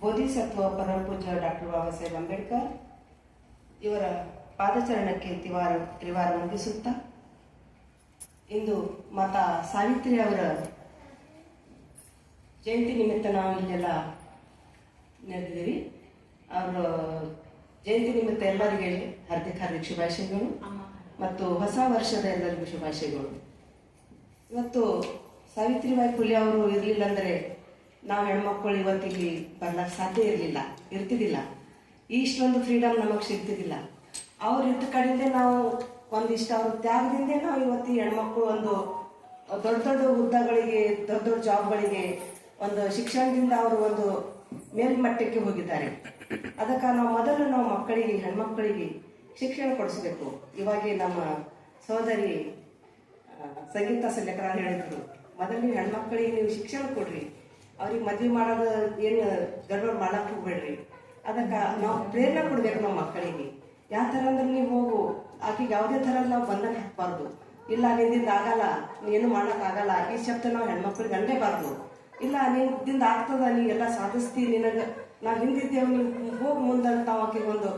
ಬೋಧಿಸತ್ವ ಪರಮಪೂಜ್ಯ ಡಾಕ್ಟರ್ ಬಾಬಾ ಸಾಹೇಬ್ ಅಂಬೇಡ್ಕರ್ ಇವರ ಪಾದಚರಣಕ್ಕೆ ತ್ರಿವಾರ ಮುಗಿಸುತ್ತಾ ಇಂದು ಮಾತಾ ಸಾವಿತ್ರಿ ಅವರ ಜಯಂತಿ ನಿಮಿತ್ತ ನಾವು ಇಲ್ಲೆಲ್ಲ ನೆರೆದಿದ್ದೀವಿ. ಅವರ ಜಯಂತಿ ನಿಮಿತ್ತ ಎಲ್ಲರಿಗೆ ಹಾರ್ದಿಕ ಶುಭಾಶಯಗಳು ಮತ್ತು ಹೊಸ ವರ್ಷದ ಎಲ್ಲರಿಗೂ ಶುಭಾಶಯಗಳು. ಇವತ್ತು ಸಾವಿತ್ರಿಬಾಯಿ ಫುಲೆ ಅವರು ಇರಲಿಲ್ಲ ಅಂದರೆ ನಾವು ಹೆಣ್ಮಕ್ಳು ಇವತ್ತಿಲ್ಲಿ ಬರ್ಲಿಕ್ಕೆ ಸಾಧ್ಯ ಇರ್ತಿದ್ದಿಲ್ಲ. ಇಷ್ಟೊಂದು ಫ್ರೀಡಮ್ ನಮಗೆ ಸಿಗ್ತಿದ್ದಿಲ್ಲ. ಅವ್ರು ಇದ್ದ ಕಡೆಯಿಂದ ನಾವು ಒಂದಿಷ್ಟು ಅವ್ರ ತ್ಯಾಗದಿಂದ ನಾವು ಇವತ್ತು ಹೆಣ್ಮಕ್ಳು ಒಂದು ದೊಡ್ಡ ದೊಡ್ಡ ಹುದ್ದೆಗಳಿಗೆ, ದೊಡ್ಡ ದೊಡ್ಡ ಜಾಬ್ಗಳಿಗೆ, ಒಂದು ಶಿಕ್ಷಣದಿಂದ ಅವರು ಒಂದು ಮೇಲ್ಮಟ್ಟಕ್ಕೆ ಹೋಗಿದ್ದಾರೆ. ಅದಕ್ಕೆ ನಾವು ಮಕ್ಕಳಿಗೆ, ಹೆಣ್ಮಕ್ಕಳಿಗೆ ಶಿಕ್ಷಣ ಕೊಡಿಸ್ಬೇಕು. ಇವಾಗ ನಮ್ಮ ಸಹೋದರಿ ಸಂಗೀತ ಸಲ್ಲೇಕರ ಹೇಳಿದ್ರು, ಮೊದಲು ಹೆಣ್ಮಕ್ಳಿಗೆ ನೀವು ಶಿಕ್ಷಣ ಕೊಡ್ರಿ, ಅವ್ರಿಗೆ ಮದ್ವೆ ಮಾಡೋದು ಏನು ಗಡ್ಬಡ್ ಮಾಡಕ್ ಹೋಗ್ಬೇಡ್ರಿ. ಅದಕ್ಕೆ ನಾವು ಪ್ರೇರಣೆ ಕೊಡ್ಬೇಕು ನಮ್ಮ ಮಕ್ಕಳಿಗೆ. ಯಾವ ಥರ ಅಂದ್ರೆ ನೀವು ಹೋಗು ಆಕೆಗೆ ಯಾವುದೇ ಥರ ನಾವು ಬಂಧನ ಹಾಕಬಾರ್ದು. ಇಲ್ಲ ನಿಂದಿಂದ ಆಗಲ್ಲ, ನೀನು ಮಾಡೋಕ್ಕಾಗಲ್ಲ, ಈ ಶಬ್ದ ನಾವು ಹೆಣ್ಮಕ್ಳಿಗೆ ಅನ್ಲೇಬಾರ್ದು. ಇಲ್ಲ ನಿಂದಿಂದ ಆಗ್ತದ, ನೀ ಎಲ್ಲ ಸಾಧಿಸ್ತಿ, ನಿನಗೆ ನಾವು ಹಿಂದಿದ್ದೇವೆ, ನೀವು ಹೋಗಿ ಮುಂದಂತ ನಾವು ಆಕೆಗೆ ಒಂದು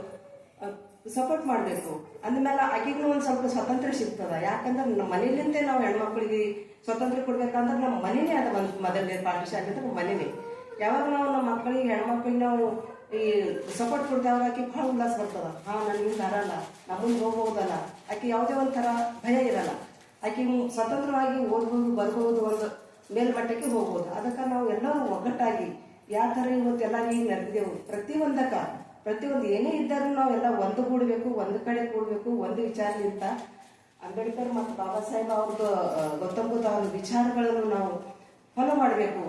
ಸಪೋರ್ಟ್ ಮಾಡಬೇಕು. ಅಂದಮೇಲೆ ಆಕೆಗೂ ಒಂದು ಸ್ವಲ್ಪ ಸ್ವಾತಂತ್ರ್ಯ ಸಿಗ್ತದ. ಯಾಕಂದ್ರೆ ನಮ್ಮ ಮನೆಯಲ್ಲಿಂದೇ ನಾವು ಹೆಣ್ಮಕ್ಳಿಗೆ ಸ್ವಾತಂತ್ರ್ಯ ಕೊಡ್ಬೇಕಂದ್ರೆ ನಮ್ಮ ಮನೆಯೇ ಅದ. ಒಂದು ಮೊದಲನೇ ಪಾಠಶಾಲೆ ಆಗಿದ್ರೆ ನಮ್ಮ ಮನೆಯೇ. ಯಾವಾಗ ನಾವು ನಮ್ಮ ಮಕ್ಕಳಿಗೆ, ಹೆಣ್ಮಕ್ಳಿಗೆ ನಾವು ಈ ಸಪೋರ್ಟ್ ಕೊಡ್ತೇವೆ, ಆಕೆ ಭಾಳ ಉಲ್ಲಾಸ ಬರ್ತದ. ನನಗಿಂದ ಬರಲ್ಲ, ನಮ್ಮನ್ನು ಹೋಗ್ಬೋದಲ್ಲ, ಆಕೆ ಯಾವುದೇ ಒಂಥರ ಭಯ ಇರಲ್ಲ. ಆಕೆ ಸ್ವತಂತ್ರವಾಗಿ ಓದ್ಬೋದು, ಬರ್ಬೋದು, ಒಂದು ಮೇಲ್ಮಟ್ಟಕ್ಕೆ ಹೋಗ್ಬೋದು. ಅದಕ್ಕೆ ನಾವು ಎಲ್ಲರೂ ಒಗ್ಗಟ್ಟಾಗಿ ಯಾವ ಥರ ಇವತ್ತೆಲ್ಲರೂ ಈಗ ನಡೆದಿದ್ದೆವು. ಪ್ರತಿಯೊಂದು ಏನೇ ಇದ್ದರೂ ನಾವೆಲ್ಲ ಒಂದುಗೂಡಬೇಕು, ಒಂದು ಕಡೆ ಕೂಡಬೇಕು, ಒಂದು ವಿಚಾರದಿಂದ. ಅಂಬೇಡ್ಕರ್ ಮತ್ತು ಬಾಬಾ ಸಾಹೇಬ್ ಅವ್ರದ್ದು, ಗೌತಮ್ ಬುದ್ಧ ಅವ್ರ ವಿಚಾರಗಳನ್ನು ನಾವು ಫಾಲೋ ಮಾಡಬೇಕು.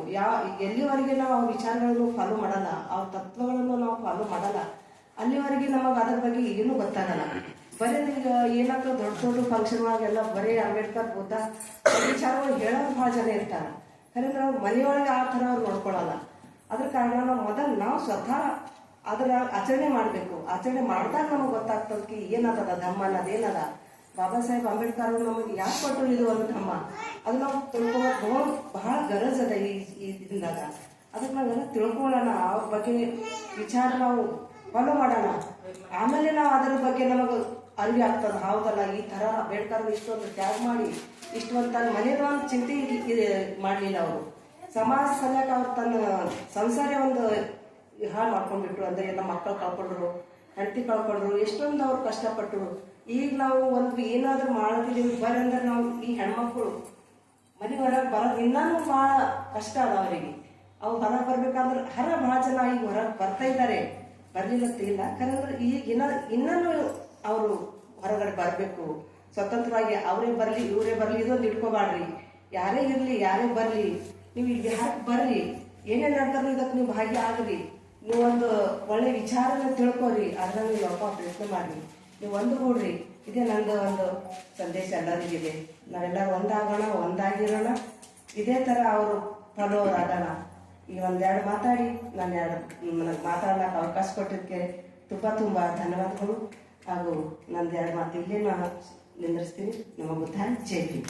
ಎಲ್ಲಿವರೆಗೆ ನಾವು ಅವ್ರ ವಿಚಾರಗಳನ್ನು ಫಾಲೋ ಮಾಡಲ್ಲ, ಅವ್ರ ತತ್ವಗಳನ್ನು ನಾವು ಫಾಲೋ ಮಾಡಲ್ಲ, ಅಲ್ಲಿವರೆಗೆ ನಮಗೆ ಅದ್ರ ಬಗ್ಗೆ ಏನೂ ಗೊತ್ತಾಗಲ್ಲ. ಬರೀ ಈಗ ಏನಾಗ್ತದೆ, ದೊಡ್ಡ ಫಂಕ್ಷನ್ ಒಳಗೆಲ್ಲ ಬರೀ ಅಂಬೇಡ್ಕರ್ ಬುದ್ಧ ವಿಚಾರಗಳು ಹೇಳೋರು ಭಾಳ ಜನ ಇರ್ತಾರೆ. ಯಾಕಂದ್ರೆ ನಾವು ಮನೆಯೊಳಗೆ ಆ ಥರ ಅವ್ರು ನೋಡ್ಕೊಳ್ಳಲ್ಲ. ಅದ್ರ ಕಾರಣ ನಾವು ಸ್ವತಃ ಅದರ ಆಚರಣೆ ಮಾಡಬೇಕು. ಆಚರಣೆ ಮಾಡಿದಾಗ ನಮಗೆ ಗೊತ್ತಾಗ್ತದಕ್ಕೆ ಏನದ ಧಮ್ಮ ಅನ್ನೋದೇನದ. ಬಾಬಾ ಸಾಹೇಬ್ ಅಂಬೇಡ್ಕರ್ ಅವರು ನಮಗೆ ಯಾಕೆ ಕೊಟ್ಟರು ಇದು ಒಂದು ಧಮ್ಮ, ಅದು ನಾವು ತಿಳ್ಕೊಳ್ಳೋದು ಬಹಳ ಗರಜ್ ಅದ ಈ ಇದರಿಂದಾಗ. ಅದಕ್ಕೆ ನಾವೆಲ್ಲ ತಿಳ್ಕೊಳ್ಳೋಣ, ಅವ್ರ ಬಗ್ಗೆ ವಿಚಾರ ನಾವು ಫಾಲೋ ಮಾಡೋಣ. ಆಮೇಲೆ ನಾವು ಅದರ ಬಗ್ಗೆ ನಮಗೆ ಅರಿವಿ ಆಗ್ತದೆ. ಹೌದಲ್ಲ, ಈ ಥರ ಅಂಬೇಡ್ಕರ್ ಇಷ್ಟೊಂದು ತ್ಯಾಗ ಮಾಡಿ ಇಷ್ಟೊಂದು ತನ್ನ ಮನೆಯದ ಒಂದು ಚಿಂತೆ ಮಾಡಲಿಲ್ಲ. ಅವರು ಸಮಾಜ ಸಲಕ ಅವ್ರು ತನ್ನ ಸಂಸಾರ ಒಂದು ಹಾಳು ಮಾಡ್ಕೊಂಡ್ಬಿಟ್ರು. ಅಂದರೆ ಎಲ್ಲ ಮಕ್ಕಳು ಕಳ್ಕೊಂಡ್ರು, ಹೆಂಡತಿ ಕಳ್ಕೊಂಡ್ರು, ಎಷ್ಟೊಂದು ಅವ್ರು ಕಷ್ಟಪಟ್ಟರು. ಈಗ ನಾವು ಒಂದು ಏನಾದರೂ ಮಾಡ್ತಿದ್ದೀವಿ ಬರಂದ್ರೆ ನಾವು ಈ ಹೆಣ್ಮಕ್ಳು ಮನೆ ಹೊರಗೆ ಬರೋದು ಇನ್ನೂ ಭಾಳ ಕಷ್ಟ ಅದ ಅವರಿಗೆ. ಅವ್ರು ಹೊರಗೆ ಬರ್ಬೇಕಂದ್ರೆ ಭಾಳ ಜನ ಈಗ ಹೊರಗೆ ಬರ್ತಾ ಇದ್ದಾರೆ, ಬರ್ಲಿಲ್ಲತ್ತಿಲ್ಲ. ಯಾಕಂದ್ರೆ ಈಗ ಇನ್ನೂ ಅವರು ಹೊರಗಡೆ ಬರಬೇಕು, ಸ್ವತಂತ್ರವಾಗಿ ಅವರೇ ಬರಲಿ, ಇವರೇ ಬರಲಿ, ಇದೊಂದು ಇಟ್ಕೋಬಾಡ್ರಿ. ಯಾರೇ ಇರಲಿ, ಯಾರೇ ಬರಲಿ, ನೀವು ಇಲ್ಲಿ ಯಾಕೆ ಬರ್ರಿ, ಏನೇನು ನಡೆದ್ರು ಇದಕ್ಕೆ ನೀವು ಭಾಗಿಯಾಗ್ರಿ. ನೀವೊಂದು ಒಳ್ಳೆ ವಿಚಾರನ ತಿಳ್ಕೊರಿ, ಅದನ್ನ ನೀವು ಪ್ರಯತ್ನ ಮಾಡಿ, ನೀವು ಒಂದುಗೂಡ್ರಿ. ಇದೇ ನಂದು ಒಂದು ಸಂದೇಶ ಎಲ್ಲರಿಗಿದೆ. ನಾವೆಲ್ಲರೂ ಒಂದಾಗೋಣ, ಒಂದಾಗಿರೋಣ. ಇದೇ ಥರ ಅವರು ಫಾಲೋವರ್ ಆಗೋಣ. ಈ ಒಂದೆರಡು ಮಾತಾಡಿ ನನಗೆ ಮಾತಾಡೋಕೆ ಅವಕಾಶ ಕೊಟ್ಟಿದ್ದಕ್ಕೆ ತುಂಬ ಧನ್ಯವಾದಗಳು. ಹಾಗೂ ನಂದೆರಡು ಮಾತು ಇಲ್ಲೇ ನಾನು ನಿಂದಿರಿಸ್ತೀನಿ. ನಮ್ಮ ಬುದ್ಧ ಜೈ ಭೀಮ್.